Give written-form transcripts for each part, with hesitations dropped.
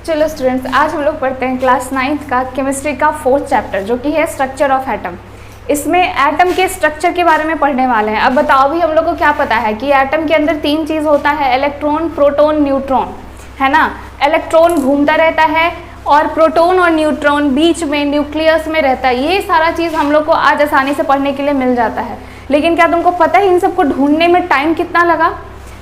चलो स्टूडेंट्स, आज हम लोग पढ़ते हैं क्लास 9th का केमिस्ट्री का 4th चैप्टर जो कि है स्ट्रक्चर ऑफ एटम। इसमें एटम के स्ट्रक्चर के बारे में पढ़ने वाले हैं। अब बताओ भी हम लोग को क्या पता है कि एटम के अंदर 3 चीज़ होता है, इलेक्ट्रॉन, प्रोटॉन, न्यूट्रॉन, है ना। इलेक्ट्रॉन घूमता रहता है और प्रोटॉन और न्यूट्रॉन बीच में न्यूक्लियस में रहता है। ये सारा चीज़ हम लोग को आज आसानी से पढ़ने के लिए मिल जाता है, लेकिन क्या तुमको पता है इन सबको ढूंढने में टाइम कितना लगा?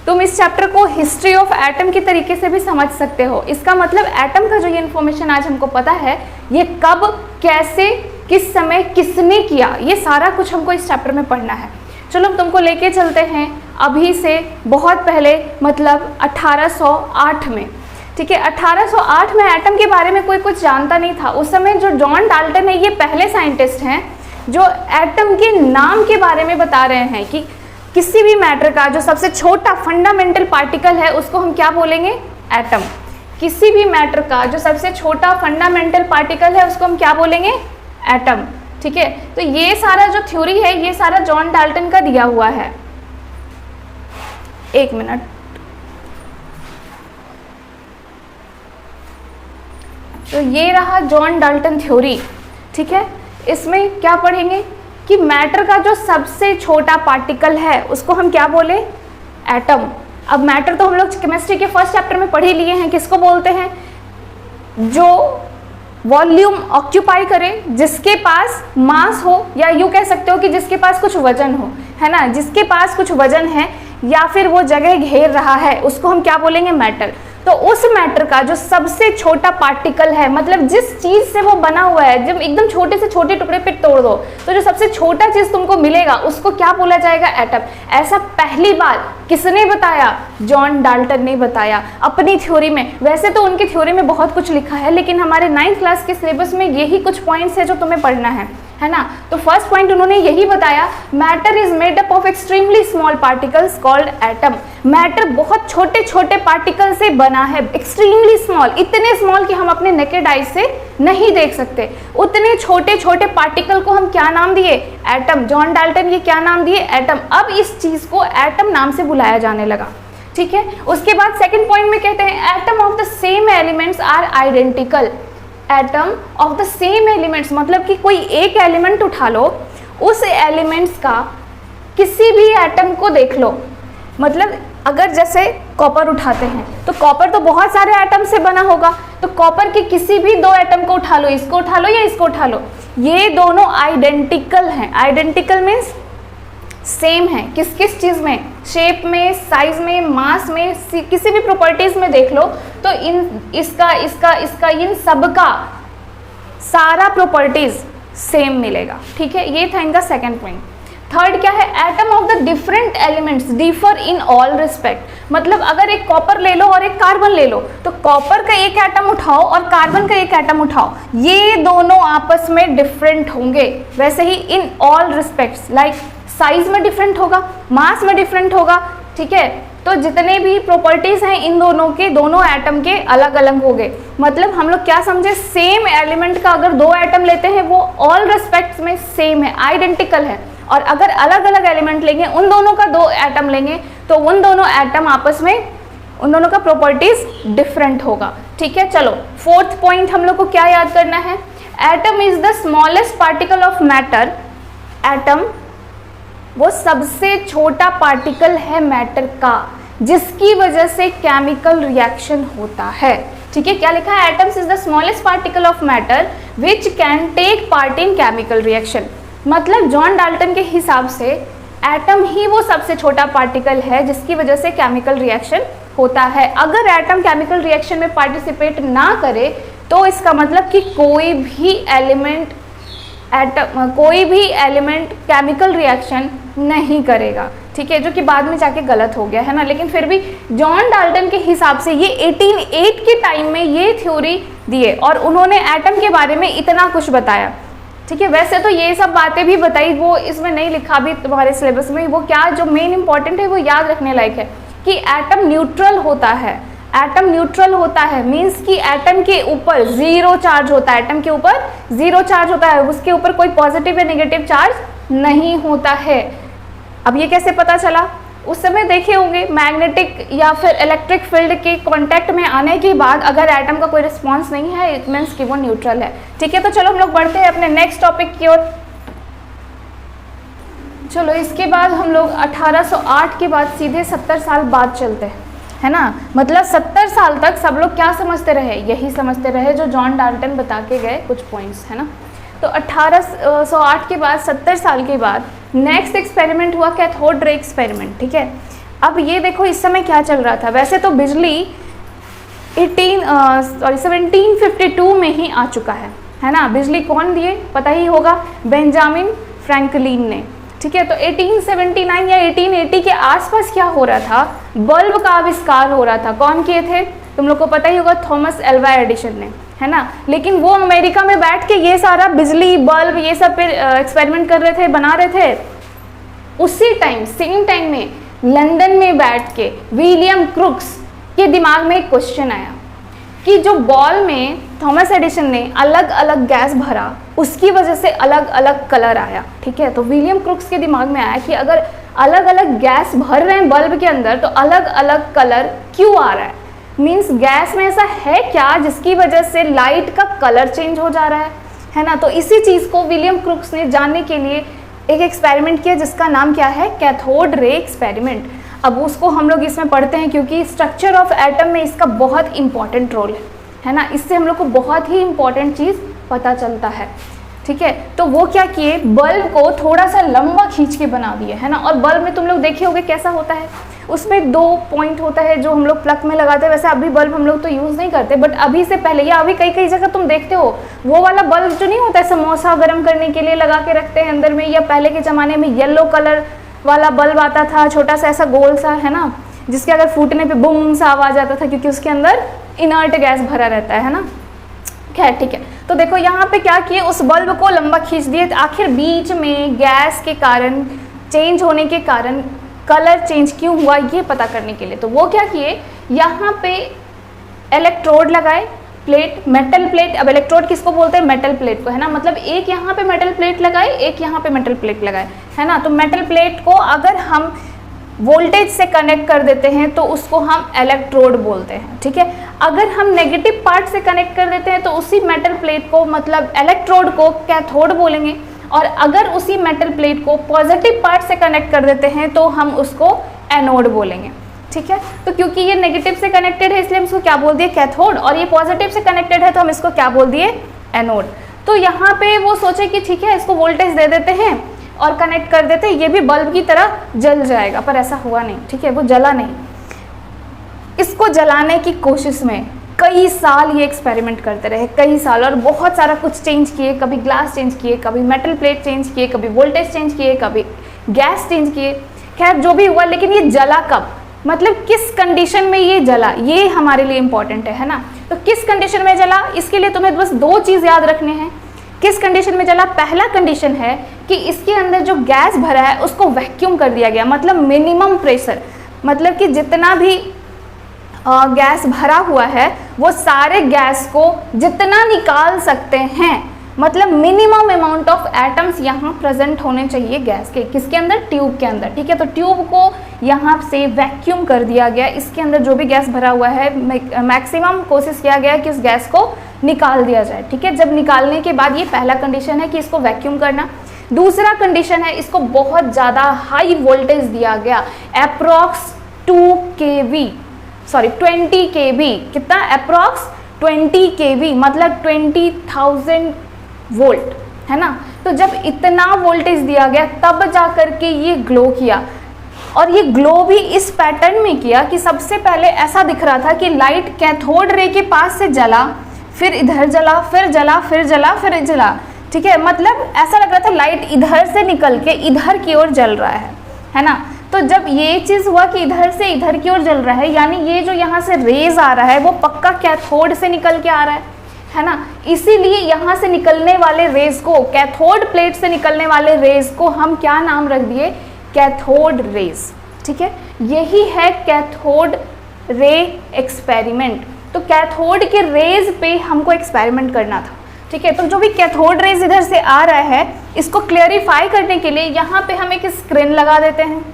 तुम इस चैप्टर को हिस्ट्री ऑफ एटम के तरीके से भी समझ सकते हो। इसका मतलब एटम का जो ये इन्फॉर्मेशन आज हमको पता है, ये कब, कैसे, किस समय, किसने किया, ये सारा कुछ हमको इस चैप्टर में पढ़ना है। चलो तुमको लेके चलते हैं अभी से बहुत पहले, मतलब 1808 में। ठीक है, 1808 में एटम के बारे में कोई कुछ जानता नहीं था। उस समय जो जॉन डाल्टन है, ये पहले साइंटिस्ट हैं जो एटम के नाम के बारे में बता रहे हैं कि किसी भी मैटर का जो सबसे छोटा फंडामेंटल पार्टिकल है उसको हम क्या बोलेंगे? एटम। किसी भी मैटर का जो सबसे छोटा फंडामेंटल पार्टिकल है उसको हम क्या बोलेंगे? एटम। ठीक है, तो ये सारा जो थ्योरी है ये सारा जॉन डाल्टन का दिया हुआ है। एक मिनट, तो ये रहा जॉन डाल्टन थ्योरी। ठीक है, इसमें क्या पढ़ेंगे कि मैटर का जो सबसे छोटा पार्टिकल है उसको हम क्या बोले? एटम। अब मैटर तो हम लोग केमिस्ट्री के फर्स्ट चैप्टर में पढ़ ही लिए हैं। किसको बोलते हैं? जो वॉल्यूम ऑक्यूपाई करे, जिसके पास मास हो, या यूँ कह सकते हो कि जिसके पास कुछ वजन हो, है ना। जिसके पास कुछ वजन है या फिर वो जगह घेर रहा है, उसको हम क्या बोलेंगे? मैटर। तो उस मैटर का जो सबसे छोटा पार्टिकल है, मतलब जिस चीज़ से वो बना हुआ है, जब एकदम छोटे से छोटे टुकड़े पे तोड़ दो तो जो सबसे छोटा चीज़ तुमको मिलेगा उसको क्या बोला जाएगा? एटम। ऐसा पहली बार किसने बताया? जॉन डाल्टन ने बताया अपनी थ्योरी में। वैसे तो उनकी थ्योरी में बहुत कुछ लिखा है, लेकिन हमारे 9th क्लास के सिलेबस में यही कुछ पॉइंट्स है जो तुम्हें पढ़ना है ना। तो फर्स्ट पॉइंट उन्होंने यही बताया, matter is made up of extremely small particles called atom. Matter बहुत छोटे छोटे पार्टिकल से बना है, एक्सट्रीमली स्मॉल, इतने स्मॉल कि हम अपने नेकेड आई से नहीं देख सकते। उतने छोटे छोटे पार्टिकल को हम क्या नाम दिए? एटम। जॉन डाल्टन ये क्या नाम दिए? एटम। अब इस चीज को एटम नाम से बुलाया जाने लगा। ठीक है, उसके बाद सेकेंड पॉइंट में कहते हैं atom of the same elements are identical. Atom of the same elements मतलब कि कोई एक एलिमेंट उठा लो, उस एलिमेंट्स का किसी भी एटम को देख लो। मतलब अगर जैसे कॉपर उठाते हैं तो कॉपर तो बहुत सारे एटम से बना होगा, तो कॉपर के किसी भी 2 एटम को उठा लो, इसको उठा लो या इसको उठा लो, ये दोनों आइडेंटिकल हैं। आइडेंटिकल मीन्स सेम है। किस किस चीज़ में? शेप में, साइज में, मास में, किसी भी प्रॉपर्टीज में देख लो तो इसका इन सब का सारा प्रॉपर्टीज सेम मिलेगा। ठीक है, ये था इनका सेकंड पॉइंट। थर्ड क्या है? Atom of the different elements differ in all respect. मतलब अगर एक कॉपर ले लो और एक कार्बन ले लो, तो कॉपर का एक एटम उठाओ और कार्बन का एक एटम उठाओ, ये दोनों आपस में डिफरेंट होंगे। वैसे ही in all respects, like size में डिफरेंट होगा, मास में डिफरेंट होगा। ठीक है, तो जितने भी प्रॉपर्टीज हैं इन दोनों के, दोनों एटम के अलग अलग हो गए। मतलब हम लोग क्या समझे? सेम एलिमेंट का अगर 2 एटम लेते हैं वो ऑल रिस्पेक्ट्स में सेम है, आइडेंटिकल है, और अगर अलग अलग एलिमेंट लेंगे, उन दोनों का 2 एटम लेंगे, तो उन दोनों एटम आपस में, उन दोनों का प्रॉपर्टीज डिफरेंट होगा। ठीक है, चलो फोर्थ पॉइंट हम लोग को क्या याद करना है? Atom is the smallest particle of matter. Atom वो सबसे छोटा पार्टिकल है मैटर का, जिसकी वजह से केमिकल रिएक्शन होता है। ठीक है, क्या लिखा है? Atoms is the smallest particle of matter which can take part in chemical reaction. मतलब जॉन डाल्टन के हिसाब से एटम ही वो सबसे छोटा पार्टिकल है जिसकी वजह से केमिकल रिएक्शन होता है। अगर एटम केमिकल रिएक्शन में पार्टिसिपेट ना करे तो इसका मतलब कि कोई भी एलिमेंट केमिकल रिएक्शन नहीं करेगा। ठीक है, जो कि बाद में जाके गलत हो गया, है ना। लेकिन फिर भी जॉन डाल्टन के हिसाब से ये 1808 के टाइम में ये थ्योरी दिए और उन्होंने एटम के बारे में इतना कुछ बताया। ठीक है, वैसे तो ये सब बातें भी बताई, वो इसमें नहीं लिखा भी तुम्हारे सिलेबस में। वो क्या जो मेन इंपॉर्टेंट है वो याद रखने लायक है कि एटम न्यूट्रल होता है। एटम न्यूट्रल होता है मीन्स कि एटम के ऊपर 0 चार्ज होता है। एटम के ऊपर 0 चार्ज होता है, उसके ऊपर कोई पॉजिटिव या नेगेटिव चार्ज नहीं होता है। अब ये कैसे पता चला? उस समय देखे होंगे मैग्नेटिक या फिर इलेक्ट्रिक फील्ड के कांटेक्ट में आने के बाद अगर एटम का कोई रिस्पांस नहीं है, इट मीन्स कि वो न्यूट्रल है। ठीक है, तो चलो हम लोग बढ़ते हैं अपने नेक्स्ट टॉपिक की ओर। चलो इसके बाद हम लोग 1808 के बाद सीधे 70 साल बाद चलते हैं, है ना। मतलब 70 साल तक सब लोग क्या समझते रहे, यही समझते रहे जो जॉन डाल्टन बता के गए कुछ पॉइंट्स, है ना। तो 1808 के बाद 70 साल के बाद नेक्स्ट एक्सपेरिमेंट हुआ कैथोड रे एक्सपेरिमेंट। ठीक है, अब ये देखो इस समय क्या चल रहा था। वैसे तो बिजली 1752 में ही आ चुका है ना। बिजली कौन दिए पता ही होगा, बेंजामिन फ्रैंकलिन ने। ठीक है, तो 1879 या 1880 के आसपास क्या हो रहा था, बल्ब का आविष्कार हो रहा था। कौन किए थे, तुम लोग को पता ही होगा, थॉमस एल्वा एडिशन ने, है ना। लेकिन वो अमेरिका में बैठ के ये सारा बिजली बल्ब ये सब पे एक्सपेरिमेंट कर रहे थे, बना रहे थे। उसी टाइम सेम टाइम में लंदन में बैठ के विलियम क्रुक्स के दिमाग में एक क्वेश्चन आया कि जो बॉल में थॉमस एडिशन ने अलग अलग गैस भरा उसकी वजह से अलग अलग कलर आया। ठीक है, तो विलियम क्रुक्स के दिमाग में आया कि अगर अलग अलग गैस भर रहे हैं बल्ब के अंदर तो अलग अलग कलर क्यों आ रहा है। मीन्स गैस में ऐसा है क्या जिसकी वजह से लाइट का कलर चेंज हो जा रहा है ना। तो इसी चीज़ को विलियम क्रुक्स ने जानने के लिए एक एक्सपेरिमेंट किया जिसका नाम क्या है, कैथोड रे एक्सपेरिमेंट। अब उसको हम लोग इसमें पढ़ते हैं क्योंकि स्ट्रक्चर ऑफ एटम में इसका बहुत इंपॉर्टेंट रोल है ना। इससे हम लोग को बहुत ही इंपॉर्टेंट चीज़ पता चलता है। ठीक है, तो वो क्या किए, बल्ब को थोड़ा सा लंबा खींच के बना दिए, है ना। और बल्ब में तुम लोग देखे होंगे कैसा होता है, उसमें 2 पॉइंट होता है जो हम लोग प्लग में लगाते हैं। वैसे अभी बल्ब हम लोग तो यूज़ नहीं करते, बट अभी से पहले या अभी कई कई जगह तुम देखते हो वो वाला बल्ब जो नहीं होता है समोसा गर्म करने के लिए लगा के रखते हैं अंदर में, या पहले के ज़माने में येलो कलर वाला बल्ब आता था छोटा सा ऐसा गोल सा, है ना, जिसके अगर फूटने पे बूम सा आवाज़ आता था क्योंकि उसके अंदर इनर्ट गैस भरा रहता है ना। खैर ठीक है, तो देखो यहाँ पे क्या किए, उस बल्ब को लंबा खींच दिए। आखिर बीच में गैस के कारण चेंज होने के कारण कलर चेंज क्यों हुआ ये पता करने के लिए तो वो क्या किए, यहाँ पे इलेक्ट्रोड लगाए, प्लेट, मेटल प्लेट। अब इलेक्ट्रोड किसको बोलते हैं, मेटल प्लेट को, है ना। मतलब एक यहाँ पे मेटल प्लेट लगाए, एक यहाँ पे मेटल प्लेट लगाए, है ना। तो मेटल प्लेट को अगर हम वोल्टेज से कनेक्ट कर देते हैं तो उसको हम इलेक्ट्रोड बोलते हैं। ठीक है, अगर हम नेगेटिव पार्ट से कनेक्ट कर देते हैं तो उसी मेटल प्लेट को मतलब इलेक्ट्रोड को कैथोड बोलेंगे, और अगर उसी मेटल प्लेट को पॉजिटिव पार्ट से कनेक्ट कर देते हैं तो हम उसको एनोड बोलेंगे। ठीक है, तो क्योंकि ये नेगेटिव से कनेक्टेड है इसलिए हम इसको क्या बोल दिए, कैथोड, और ये पॉजिटिव से कनेक्टेड है तो हम इसको क्या बोल दिए, एनोड। तो यहाँ पे वो सोचे कि ठीक है इसको वोल्टेज दे देते हैं और कनेक्ट कर देते हैं, ये भी बल्ब की तरह जल जाएगा, पर ऐसा हुआ नहीं। ठीक है, वो जला नहीं। इसको जलाने की कोशिश में कई साल ये एक्सपेरिमेंट करते रहे, कई साल, और बहुत सारा कुछ चेंज किए, कभी ग्लास चेंज किए, कभी मेटल प्लेट चेंज किए, कभी वोल्टेज चेंज किए, कभी गैस चेंज किए। खैर जो भी हुआ, लेकिन ये जला कब, मतलब किस कंडीशन में ये जला, ये हमारे लिए इंपॉर्टेंट है ना। तो किस कंडीशन में जला, इसके लिए तुम्हें बस 2 चीज़ याद रखने हैं। किस कंडीशन में जला, पहला कंडीशन है कि इसके अंदर जो गैस भरा है उसको वैक्यूम कर दिया गया, मतलब मिनिमम प्रेशर, मतलब कि जितना भी गैस भरा हुआ है वो सारे गैस को जितना निकाल सकते हैं, मतलब मिनिमम अमाउंट ऑफ एटम्स यहाँ प्रेजेंट होने चाहिए गैस के, किसके अंदर, ट्यूब के अंदर। ठीक है, तो ट्यूब को यहाँ से वैक्यूम कर दिया गया, इसके अंदर जो भी गैस भरा हुआ है मैक्सिमम कोशिश किया गया कि उस गैस को निकाल दिया जाए। ठीक है, जब निकालने के बाद, ये पहला कंडीशन है कि इसको वैक्यूम करना। दूसरा कंडीशन है इसको बहुत ज़्यादा हाई वोल्टेज दिया गया, अप्रॉक्स 20 kV, कितना, अप्रॉक्स 20 kV, मतलब 20,000 वोल्ट, है ना। तो जब इतना वोल्टेज दिया गया तब जा कर के ये ग्लो किया, और ये ग्लो भी इस पैटर्न में किया कि सबसे पहले ऐसा दिख रहा था कि लाइट कैथोड रे के पास से जला, फिर इधर जला, फिर जला, फिर जला, फिर जला। ठीक है, मतलब ऐसा लग रहा था लाइट इधर से निकल के इधर की ओर जल रहा है ना। तो जब ये चीज़ हुआ कि इधर से इधर की ओर जल रहा है, यानी ये जो यहाँ से रेज आ रहा है वो पक्का कैथोड से निकल के आ रहा है ना। इसीलिए यहाँ से निकलने वाले रेज को, कैथोड प्लेट से निकलने वाले रेज को हम क्या नाम रख दिए, कैथोड रेज। ठीक है, यही है कैथोड रे एक्सपेरिमेंट। तो कैथोड के रेज पे हमको एक्सपेरिमेंट करना था। ठीक है, तो जो भी कैथोड रेज इधर से आ रहा है इसको क्लियरिफाई करने के लिए यहाँ पे हम एक स्क्रीन लगा देते हैं।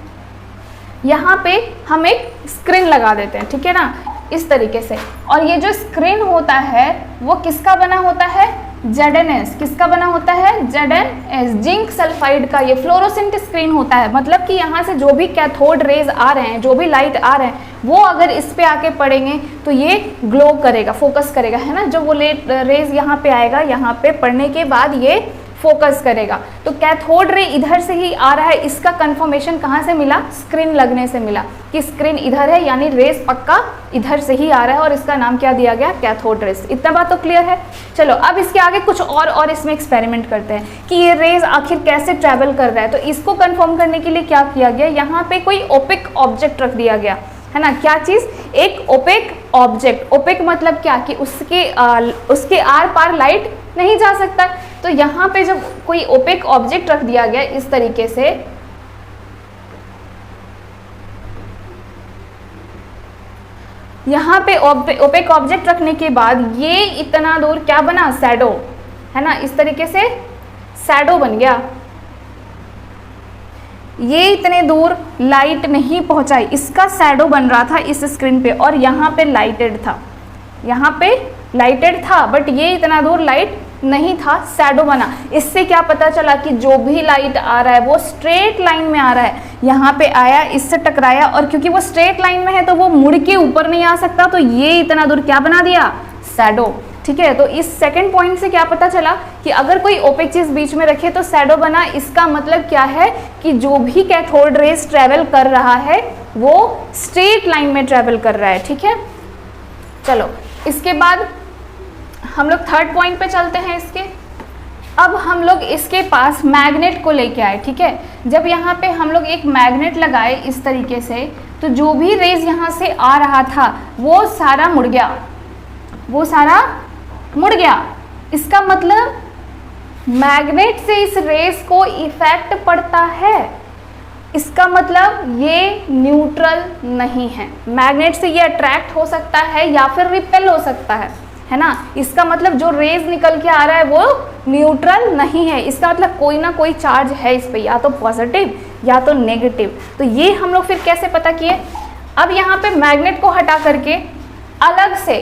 यहाँ पे हम एक स्क्रीन लगा देते हैं, ठीक है ना, इस तरीके से। और ये जो स्क्रीन होता है वो किसका बना होता है, ZnS। किसका बना होता है, ZnS, जिंक सल्फाइड का ये फ्लोरोसेंट स्क्रीन होता है। मतलब कि यहाँ से जो भी कैथोड रेज आ रहे हैं, जो भी लाइट आ रहे हैं, वो अगर इस पे आके पड़ेंगे तो ये ग्लो करेगा, फोकस करेगा, है ना। जो वो रेज यहाँ पे आएगा, यहाँ पे पड़ने के बाद ये फोकस करेगा। तो कैथोड रे इधर से ही आ रहा है, इसका कंफर्मेशन कहाँ से मिला, स्क्रीन लगने से मिला कि स्क्रीन इधर है, यानी रेस पक्का इधर से ही आ रहा है, और इसका नाम क्या दिया गया, कैथोड रेस। इतना बात तो क्लियर है। चलो अब इसके आगे कुछ और इसमें एक्सपेरिमेंट करते हैं कि ये रेज आखिर कैसे ट्रैवल कर रहा है। तो इसको कंफर्म करने के लिए क्या किया गया, यहाँ पे कोई ओपेक ऑब्जेक्ट रख दिया गया, है ना। क्या चीज़, एक ओपेक ऑब्जेक्ट। ओपेक मतलब क्या कि उसके आर पार लाइट नहीं जा सकता। तो यहाँ पे जब कोई ओपेक ऑब्जेक्ट रख दिया गया इस तरीके से, यहाँ पे ओपेक ऑब्जेक्ट रखने के बाद ये इतना दूर क्या बना, शैडो, है ना। इस तरीके से शैडो बन गया। ये इतने दूर लाइट नहीं पहुंचाई, इसका शैडो बन रहा था इस स्क्रीन पे, और यहाँ पे लाइटेड था, यहाँ पे लाइटेड था, बट ये इतना दूर लाइट नहीं था, शैडो बना। इससे क्या पता चला कि जो भी लाइट आ रहा है वो स्ट्रेट लाइन में आ रहा है। यहाँ पे आया, इससे टकराया, और क्योंकि वो स्ट्रेट लाइन में है तो वो मुड़ के ऊपर नहीं आ सकता, तो ये इतना दूर क्या बना दिया, शैडो, ठीक है। तो इस सेकंड पॉइंट से क्या पता चला कि अगर कोई ओपेक चीज बीच में रखे तो शैडो बना। इसका मतलब क्या है कि जो भी कैथोड रेज ट्रेवल कर रहा है वो स्ट्रेट लाइन में ट्रेवल कर रहा है, ठीक है। चलो इसके बाद हम लोग थर्ड पॉइंट पे चलते हैं इसके। अब हम लोग इसके पास मैग्नेट को लेके आए, ठीक है। जब यहाँ पे हम लोग एक मैग्नेट लगाए इस तरीके से, तो जो भी रेज यहाँ से आ रहा था वो सारा मुड़ गया, वो सारा मुड़ गया। इसका मतलब मैग्नेट से इस रेस को इफेक्ट पड़ता है। इसका मतलब ये न्यूट्रल नहीं है। मैग्नेट से ये अट्रैक्ट हो सकता है या फिर रिपेल हो सकता है ना। इसका मतलब जो रेज निकल के आ रहा है वो न्यूट्रल नहीं है। इसका मतलब कोई ना कोई चार्ज है इस पे, या तो पॉजिटिव या तो नेगेटिव। तो ये हम लोग फिर कैसे पता किए, अब यहाँ पे मैग्नेट को हटा करके अलग से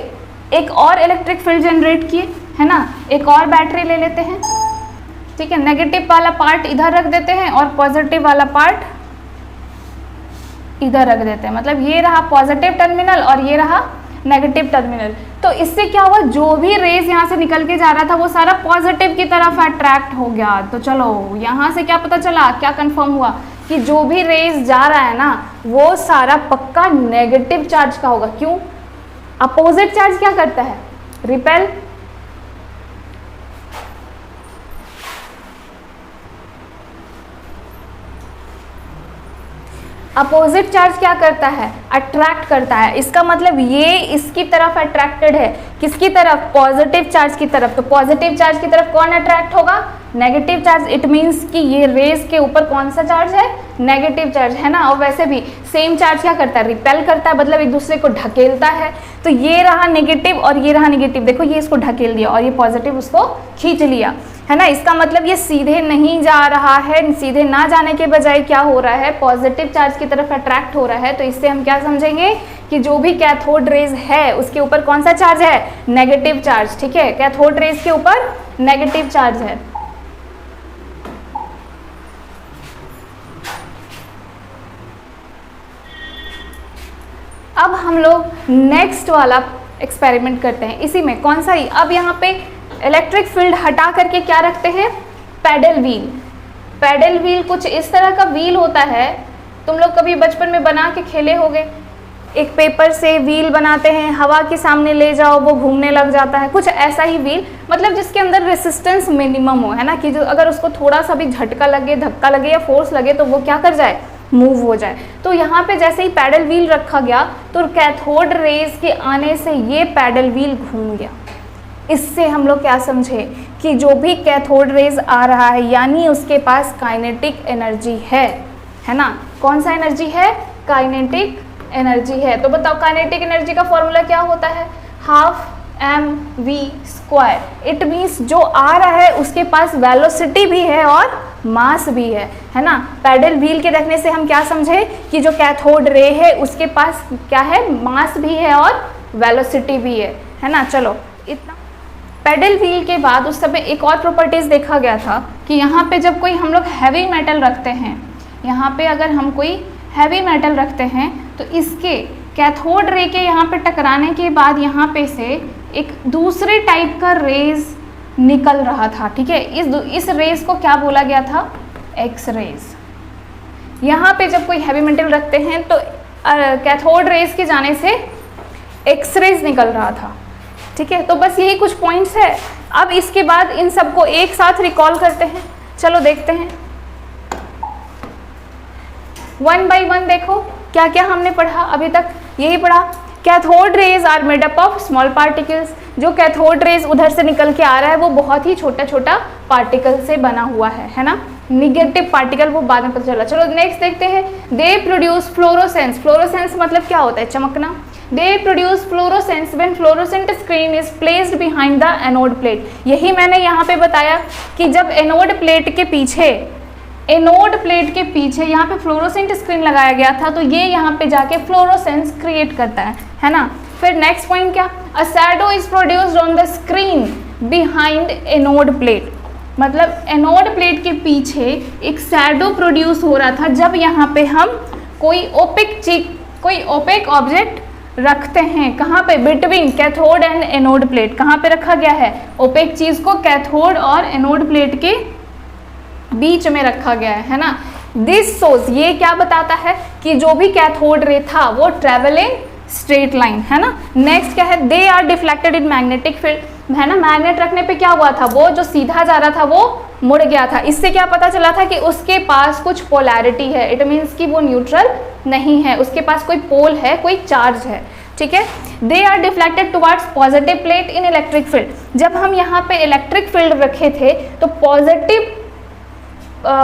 एक और इलेक्ट्रिक फील्ड जनरेट किए, है ना। एक और बैटरी ले लेते हैं, ठीक है। नेगेटिव वाला पार्ट इधर रख देते हैं और पॉजिटिव वाला पार्ट इधर रख देते हैं। मतलब ये रहा पॉजिटिव टर्मिनल और ये रहा नेगेटिव टर्मिनल। तो इससे क्या हुआ, जो भी रेज यहाँ से निकल के जा रहा था वो सारा पॉजिटिव की तरफ अट्रैक्ट हो गया। तो चलो यहाँ से क्या पता चला, क्या कंफर्म हुआ कि जो भी रेज जा रहा है ना वो सारा पक्का नेगेटिव चार्ज का होगा। क्यों, अपोजिट चार्ज क्या करता है, रिपेल। अपोजिट चार्ज क्या करता है, अट्रैक्ट करता है। इसका मतलब ये इसकी तरफ अट्रैक्टेड है, किसकी तरफ, पॉजिटिव चार्ज की तरफ। तो पॉजिटिव चार्ज की तरफ कौन अट्रैक्ट होगा, नेगेटिव चार्ज। इट मीन्स कि ये रेज के ऊपर कौन सा चार्ज है, नेगेटिव चार्ज, है ना। और वैसे भी सेम चार्ज क्या करता है, रिपेल करता है, मतलब एक दूसरे को ढकेलता है। तो ये रहा नेगेटिव और ये रहा नेगेटिव, देखो ये इसको ढकेल दिया और ये पॉजिटिव उसको खींच लिया, है ना। इसका मतलब ये सीधे नहीं जा रहा है, सीधे ना जाने के बजाय क्या हो रहा है, पॉजिटिव चार्ज की तरफ अट्रैक्ट हो रहा है। तो इससे हम क्या समझेंगे कि जो भी कैथोड रेज है उसके ऊपर कौन सा चार्ज है, नेगेटिव चार्ज, ठीक है। कैथोड रेज के ऊपर नेगेटिव चार्ज है। अब हम लोग नेक्स्ट वाला एक्सपेरिमेंट करते हैं। इसी में कौन सा ही, अब यहाँ पे इलेक्ट्रिक फील्ड हटा करके क्या रखते हैं, पैडल व्हील। पैडल व्हील कुछ इस तरह का व्हील होता है, तुम लोग कभी बचपन में बना के खेले होगे। एक पेपर से व्हील बनाते हैं, हवा के सामने ले जाओ वो घूमने लग जाता है, कुछ ऐसा ही व्हील, मतलब जिसके अंदर रेसिस्टेंस मिनिमम हो, है ना। कि जो अगर उसको थोड़ा सा भी झटका लगे, धक्का लगे या फोर्स लगे तो वो क्या कर जाए, मूव हो जाए। तो यहाँ पे जैसे ही पैडल व्हील रखा गया तो कैथोड रेज के आने से ये पैडल व्हील घूम गया। इससे हम लोग क्या समझे कि जो भी कैथोड रेज आ रहा है यानी उसके पास काइनेटिक एनर्जी है ना। कौन सा एनर्जी है, काइनेटिक एनर्जी है। तो बताओ काइनेटिक एनर्जी का फॉर्मूला क्या होता है, हाफ mv²। इट मीन्स जो आ रहा है उसके पास वेलोसिटी भी है और मास भी है ना। पैडल व्हील के रखने से हम क्या समझे कि जो कैथोड रे है उसके पास क्या है, मास भी है और वेलोसिटी भी है ना। चलो इतना। पैडल व्हील के बाद उस समय एक और प्रॉपर्टीज़ देखा गया था कि यहाँ पे जब कोई हम लोग हैवी मेटल रखते हैं, यहाँ पे अगर हम कोई हैवी मेटल रखते हैं तो इसके कैथोड रे के यहाँ पे टकराने के बाद यहाँ पे से एक दूसरे टाइप का रेज निकल रहा था, ठीक है। इस रेज को क्या बोला गया था, एक्स रेज। यहाँ पे जब कोई हैवी मेटल रखते हैं तो कैथोड रेज के जाने से एक्स रेज निकल रहा था, ठीक है। तो बस यही कुछ पॉइंट्स है। अब इसके बाद इन सबको एक साथ रिकॉल करते हैं। चलो देखते हैं वन बाय वन। देखो क्या क्या हमने पढ़ा अभी तक, यही पढ़ा। Cathode rays are made up of small particles. जो कैथोड रेज उधर से निकल के आ रहा है वो बहुत ही छोटा छोटा पार्टिकल से बना हुआ है ना। निगेटिव पार्टिकल वो बाद में पता चला। चलो नेक्स्ट देखते हैं। दे प्रोड्यूस फ्लोरोसेंस। फ्लोरोसेंस मतलब क्या होता है, चमकना। They produce fluorescence when fluorescent screen is placed behind the anode plate. यही मैंने यहाँ पे बताया कि जब एनोड प्लेट के पीछे यहाँ पे फ्लोरोसेंट स्क्रीन लगाया गया था तो ये यहाँ पे जाके फ्लोरोसेंस क्रिएट करता है ना। फिर नेक्स्ट पॉइंट क्या, a shadow is produced on the screen behind anode plate. मतलब एनोड प्लेट के पीछे एक शैडो प्रोड्यूस हो रहा था जब यहाँ पे हम कोई ओपेक ऑब्जेक्ट रखते हैं। कहाँ पे, between cathode and anode plate. कहाँ पे रखा गया है, ओपेक चीज़ को कैथोड और एनोड प्लेट के बीच में रखा गया है ना। दिस सोज, ये क्या बताता है कि जो भी कैथोड रे था वो ट्रेवलिंग स्ट्रेट लाइन, है ना। नेक्स्ट क्या है, they are deflected in magnetic field, है ना। मैग्नेट रखने पे क्या हुआ था, वो जो सीधा जा रहा था वो मुड़ गया था। इससे क्या पता चला था कि उसके पास कुछ पोलैरिटी है। इट मीन्स कि वो न्यूट्रल नहीं है, उसके पास कोई पोल है, कोई चार्ज है, ठीक है। They are deflected towards positive plate in electric field. जब हम यहाँ पे इलेक्ट्रिक फील्ड रखे थे तो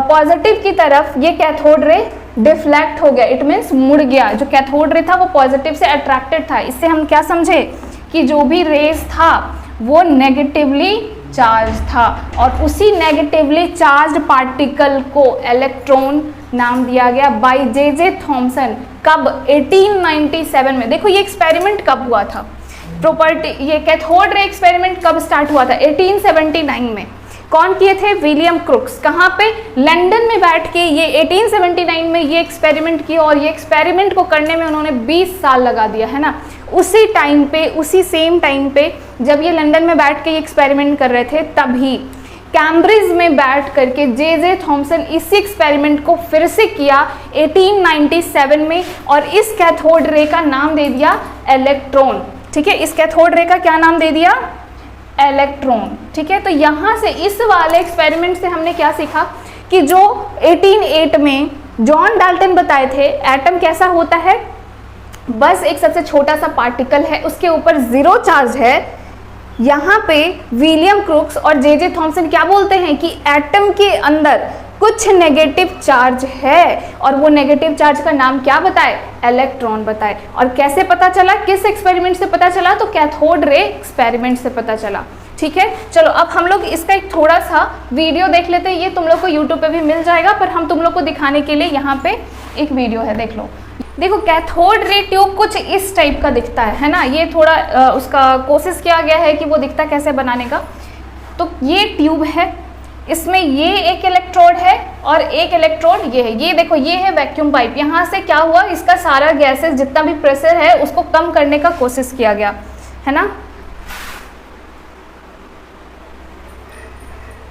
पॉजिटिव की तरफ ये कैथोड रे डिफ्लेक्ट हो गया। इट मीन्स मुड़ गया। जो कैथोड रे था वो पॉजिटिव से अट्रैक्टेड था। इससे हम क्या समझे कि जो भी रेज था वो नेगेटिवली चार्ज था और उसी नेगेटिवली चार्ज पार्टिकल को इलेक्ट्रॉन नाम दिया गया बाय जे थॉमसन। कब, 1897 में। देखो ये एक्सपेरिमेंट कब हुआ था, ये कैथोड रे एक्सपेरिमेंट कब स्टार्ट हुआ था, 1879 में। कौन किए थे, विलियम क्रुक्स। कहाँ पे, लंदन में बैठ के ये 1879 में ये एक्सपेरिमेंट किया और ये एक्सपेरिमेंट को करने में उन्होंने 20 साल लगा दिया, है ना। उसी टाइम पे, उसी सेम टाइम पे जब ये लंदन में बैठ के ये एक्सपेरिमेंट कर रहे थे तभी कैम्ब्रिज में बैठ करके जे थॉमसन इसी एक्सपेरिमेंट को फिर से किया 1897 में और इस कैथोड रे का नाम दे दिया इलेक्ट्रॉन, ठीक है। इस कैथोड रे का क्या नाम दे दिया, इलेक्ट्रॉन, ठीक है। तो यहाँ से इस वाले एक्सपेरिमेंट से हमने क्या सीखा कि जो 1808 में जॉन डाल्टन बताए थे एटम कैसा होता है, बस एक सबसे छोटा सा पार्टिकल है, उसके ऊपर जीरो चार्ज है। यहाँ पे विलियम क्रुक्स और जे थॉमसन क्या बोलते हैं कि एटम के अंदर कुछ नेगेटिव चार्ज है और वो नेगेटिव चार्ज का नाम क्या बताए, इलेक्ट्रॉन बताए। और कैसे पता चला, किस एक्सपेरिमेंट से पता चला, तो कैथोड रे एक्सपेरिमेंट से पता चला, ठीक है। चलो अब हम लोग इसका एक थोड़ा सा वीडियो देख लेते हैं। ये तुम लोग को यूट्यूब पे भी मिल जाएगा, पर हम तुम लोग को दिखाने के लिए यहाँ पे एक वीडियो है, देख लो। देखो कैथोड रे ट्यूब कुछ इस टाइप का दिखता है ना। ये थोड़ा उसका कोशिश किया गया है कि वो दिखता कैसे बनाने का। तो ये ट्यूब है, इसमें ये एक इलेक्ट्रोड है और एक इलेक्ट्रोड ये है। ये देखो ये है वैक्यूम पाइप। यहाँ से क्या हुआ, इसका सारा गैसेस जितना भी प्रेशर है उसको कम करने का कोशिश किया गया, है ना।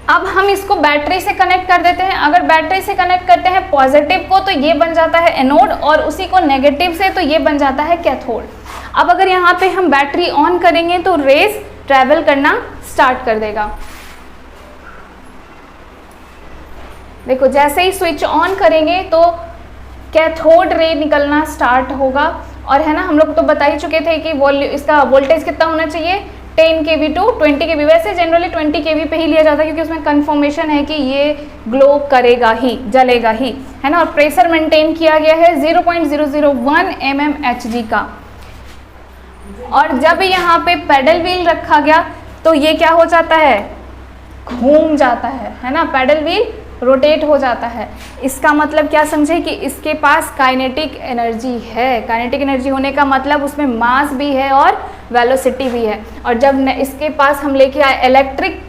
अब हम इसको बैटरी से कनेक्ट कर देते हैं। अगर बैटरी से कनेक्ट करते हैं पॉजिटिव को तो ये बन जाता है एनोड और उसी को नेगेटिव से तो ये बन जाता है कैथोड। अब अगर यहाँ पे हम बैटरी ऑन करेंगे तो रेज ट्रैवल करना स्टार्ट कर देगा। देखो जैसे ही स्विच ऑन करेंगे तो कैथोड रे निकलना स्टार्ट होगा और है ना, हम लोग तो बता ही चुके थे कि इसका वोल्टेज कितना होना चाहिए, 10 kV टू 20 kV। वैसे जनरली 20 kV पे ही लिया जाता है क्योंकि उसमें कंफर्मेशन है कि ये ग्लो करेगा ही, जलेगा ही, है ना। और प्रेशर मेंटेन किया गया है 0.001 mmHg का। और जब यहाँ पे पैडल व्हील रखा गया तो ये क्या हो जाता है, घूम जाता है ना, पैडल व्हील रोटेट हो जाता है। इसका मतलब क्या समझे कि इसके पास काइनेटिक एनर्जी है। काइनेटिक एनर्जी होने का मतलब उसमें मास भी है और वेलोसिटी भी है। और जब इसके पास हम लेके आए इलेक्ट्रिक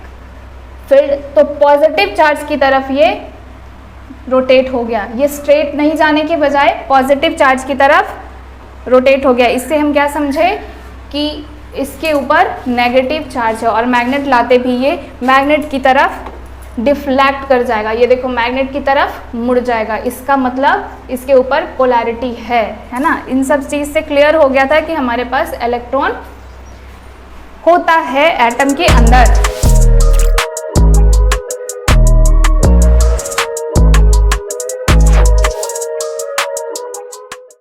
फील्ड तो पॉजिटिव चार्ज की तरफ ये रोटेट हो गया, ये स्ट्रेट नहीं जाने के बजाय पॉजिटिव चार्ज की तरफ रोटेट हो गया। इससे हम क्या समझे कि इसके ऊपर नेगेटिव चार्ज है और मैग्नेट लाते भी ये मैग्नेट की तरफ डिफ्लेक्ट कर जाएगा। ये देखो मैग्नेट की तरफ मुड़ जाएगा, इसका मतलब इसके ऊपर पोलैरिटी है ना। इन सब चीज़ से क्लियर हो गया था कि हमारे पास इलेक्ट्रॉन होता है एटम के अंदर।